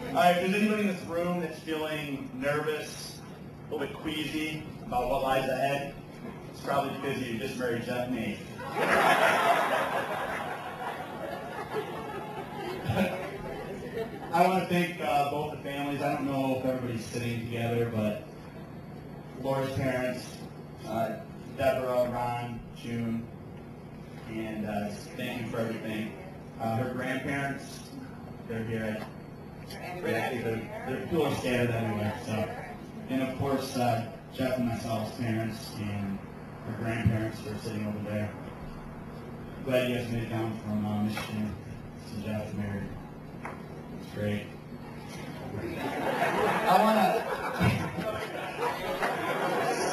Alright, if there's anybody in this room that's feeling nervous, a little bit queasy about what lies ahead, it's probably because you just married Jeff Nate. I want to thank both the families. I don't know if everybody's sitting together, but Laura's parents, Deborah, Ron, June, and thank you for everything. Her grandparents, they're here. They're people are scattered everywhere. So, and of course, Jeff and myself's parents and her grandparents are sitting over there. Glad you guys made it down from Michigan to Jeff's married. It's great. I wanna.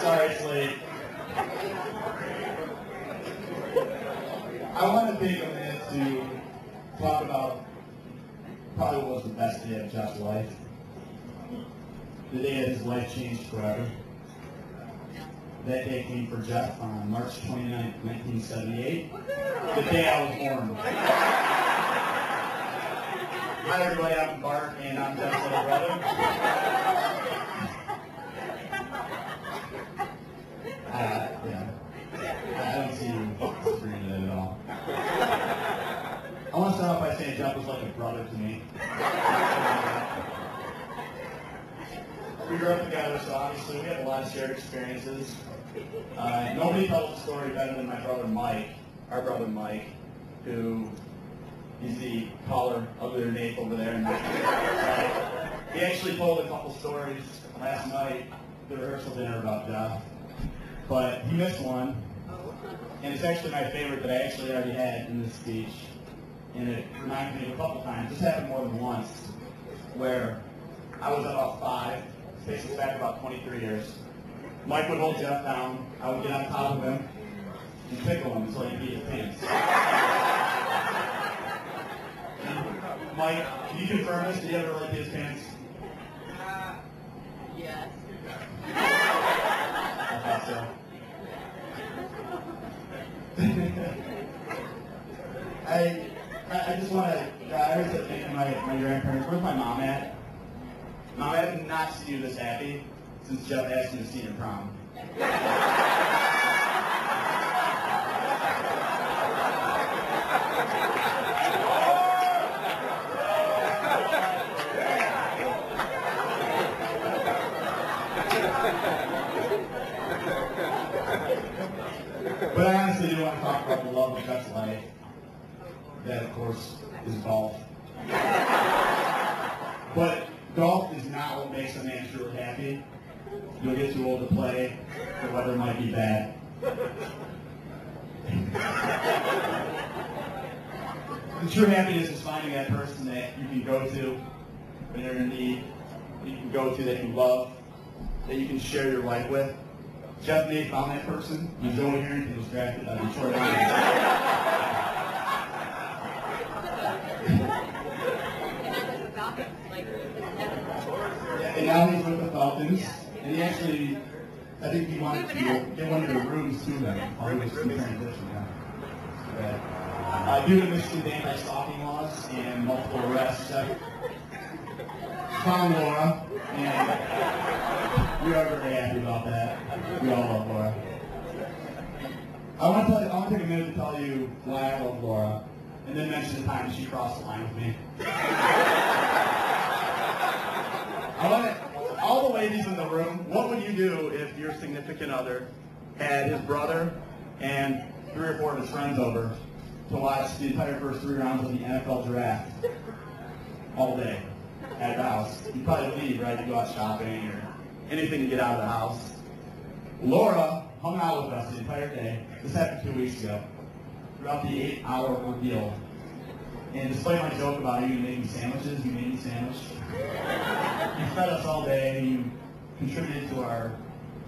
Sorry, it's late. I want to take a minute to talk about probably what was the best day of Jeff's life. The day that his life changed forever. That day came for Jeff on March 29th, 1978. The day I was born. Hi everybody, I'm Bart and I'm Jeff's little brother. I don't see you disagreeing with it at all. I want to start off by saying Jeff was like a brother to me. We grew up together, so obviously we have a lot of shared experiences. Nobody tells the story better than my brother Mike, our brother Mike, who is the taller, uglier Nate over there. He actually told a couple stories last night at the rehearsal dinner about Jeff, but he missed one, and it's actually my favorite that I actually already had in this speech, and it reminded me of a couple times. This happened more than once, where I was about 5. This takes us back about 23 years. Mike would hold Jeff down. I would get on top of him and tickle him until he beat his pants. Mike, can you confirm this? Did you ever like his pants? Yes. I thought so. I just want to, I always said thank my grandparents. Where's my mom at? Mom, I have not seen you this happy since Jeff asked you to see your prom. But I honestly do want to talk about the love of Jeff's life. That, of course, is golf. But golf is not what makes a man truly happy. You'll get too old to play, the weather might be bad. The true happiness is finding that person that you can go to when you're in need, that you can go to, that you love, that you can share your life with. Jeff Nate found that person. When Joey Harrington was drafted out of Detroit. And now he's with the Falcons. And he actually, I think he wanted to get one of their rooms to them while he was in transition. Due to Michigan's anti-stalking laws and multiple arrests, found Laura, and we are very happy about that. We all love Laura. I want to take a minute to tell you why I love Laura, and then mention the time she crossed the line with me. All the ladies in the room, what would you do if your significant other had his brother and 3 or 4 of his friends over to watch the entire first 3 rounds of the NFL draft all day at the house? You'd probably leave, right, to go out shopping or anything to get out of the house. Laura hung out with us the entire day. This happened 2 weeks ago, throughout the 8-hour ordeal. And despite my joke about you making sandwiches, you made me sandwich. You fed us all day, you contributed to our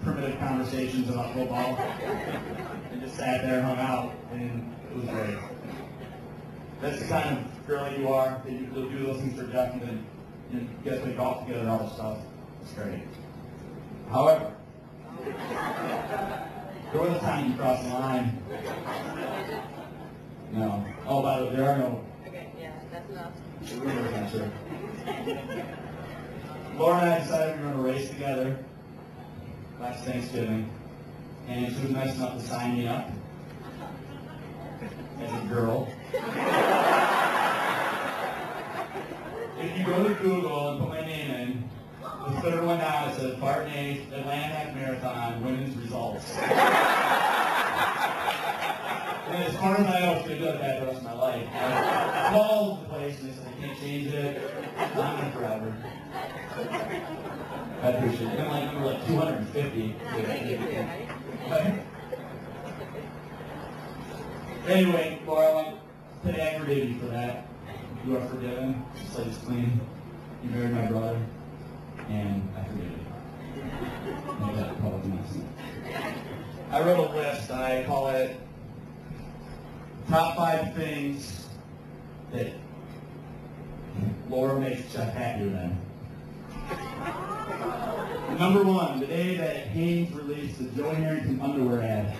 primitive conversations about football, and just sat there, hung out, and it was great. That's the kind of girl that you are, that you'll do those things for Jeff, and then you guys play golf together and all this stuff. It's great. However, there was a time you crossed the line. No. Oh, by the way, there are no... Okay, yeah, that's That's enough. We're not sure. Laura and I decided we were going to race together last Thanksgiving, and she was nice enough to sign me up as a girl. If you go to Google and put my name in, the third one down, it says Barton A's Atlanta Half Marathon women's results. And as far as I know, it's going to go that the rest of my life. I called the place and they said they can't change it. I'm in forever. I appreciate it. I'm like number 250. Anyway, Laura, I want to forgive you for that. You are forgiven. Slate is clean. You married my brother, and I forgive you. Make that a public announcement. I wrote a list. I call it Top 5 Things that Laura makes Jeff happier than. Number 1, the day that Hanes released the Joey Harrington underwear ad.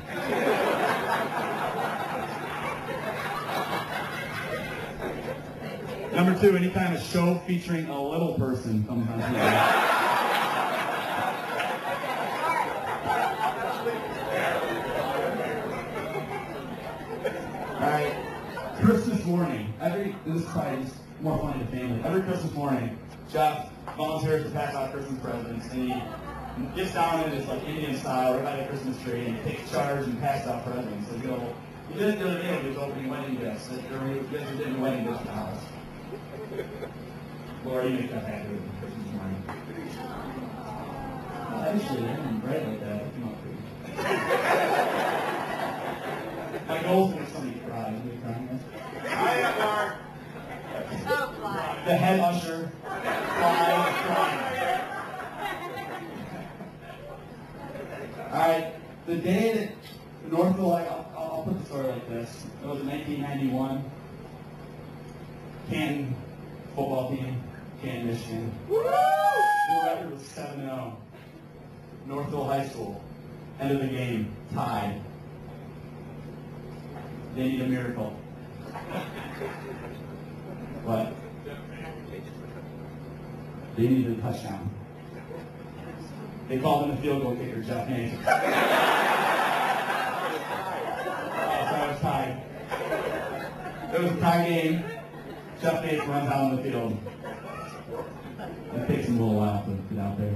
Number 2, anytime a show featuring a little person comes on TV. Alright, Christmas morning. This is probably more fun to family. Every Christmas morning, Jeff volunteers to pass out Christmas presents, and he gets down in his like Indian style right by the Christmas tree, and he takes charge and passes out presents. So he did it the other day when he was opening wedding gifts. He was getting wedding gifts at the house. Laura, you make that happy with Christmas morning. Actually, I didn't write like that. It came out pretty. My goal is to make somebody cry. Anybody crying yet? Oh, fly. The head usher. Crying. Alright, the day that Northville, I'll put the story like this. It was 1991. Canton football team, Canton, Michigan. Woo! The record was 7-0. Northville High School. End of the game, tied. They need a miracle. What? They needed a touchdown. They called him the field goal kicker, Jeff Haynes. So I was tied. It was a tie game. Jeff Haynes runs out on the field. It takes him a little while to get out there.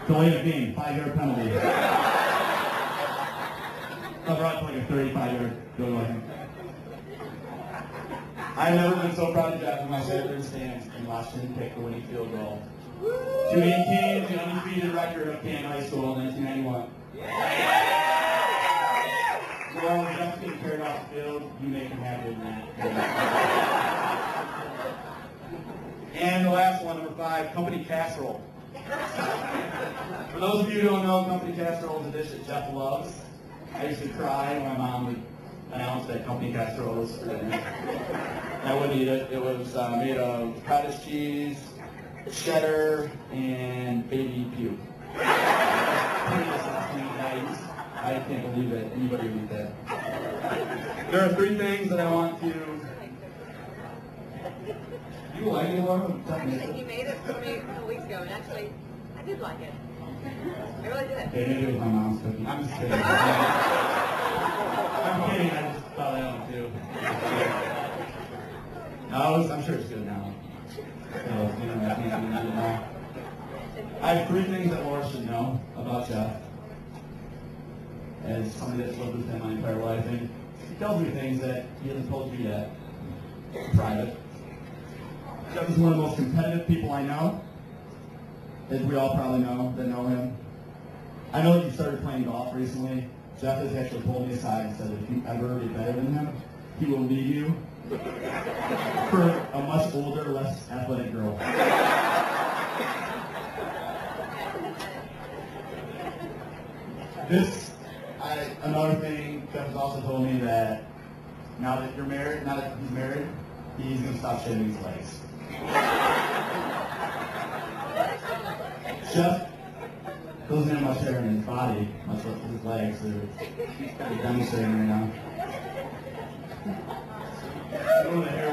Delay of game, 5-yard penalty. I brought like a 35-yard field goal, I think. I've never been so proud of Jeff when I sat there in the stands and watched him pick the winning field goal to maintain the undefeated record of Canton High School in 1991. Well, when Jeff's getting carried off the field, you make him happy with that. And the last one, number 5, company casserole. For those of you who don't know, company casserole is a dish that Jeff loves. I used to cry when my mom would announce that company casserole was for dinner. I wouldn't eat it. It was made of cottage cheese, cheddar, and baby puke. I can't believe that anybody would eat that. There are 3 things that I want to... You like it, Laura? You made it for me a couple weeks ago, and actually, I did like it. I really did. Okay, maybe it was my mom's cooking. I'm just kidding. I'm kidding. I just thought that one too. No, I'm sure it's good now. So, I have 3 things that Laura should know about Jeff. As somebody that's lived with him my entire life, and he tells me things that he hasn't told you yet. Private. Jeff is one of the most competitive people I know, as we all probably know that know him. I know that you started playing golf recently. Jeff has actually pulled me aside and said that if you ever get better than him, he will leave you for a much older, less athletic girl. Another thing, Jeff has also told me that now that he's married, he's going to stop shaving his legs. Jeff doesn't have much hair in his body, much less his legs, so he's kind of demonstrating right now. with a hair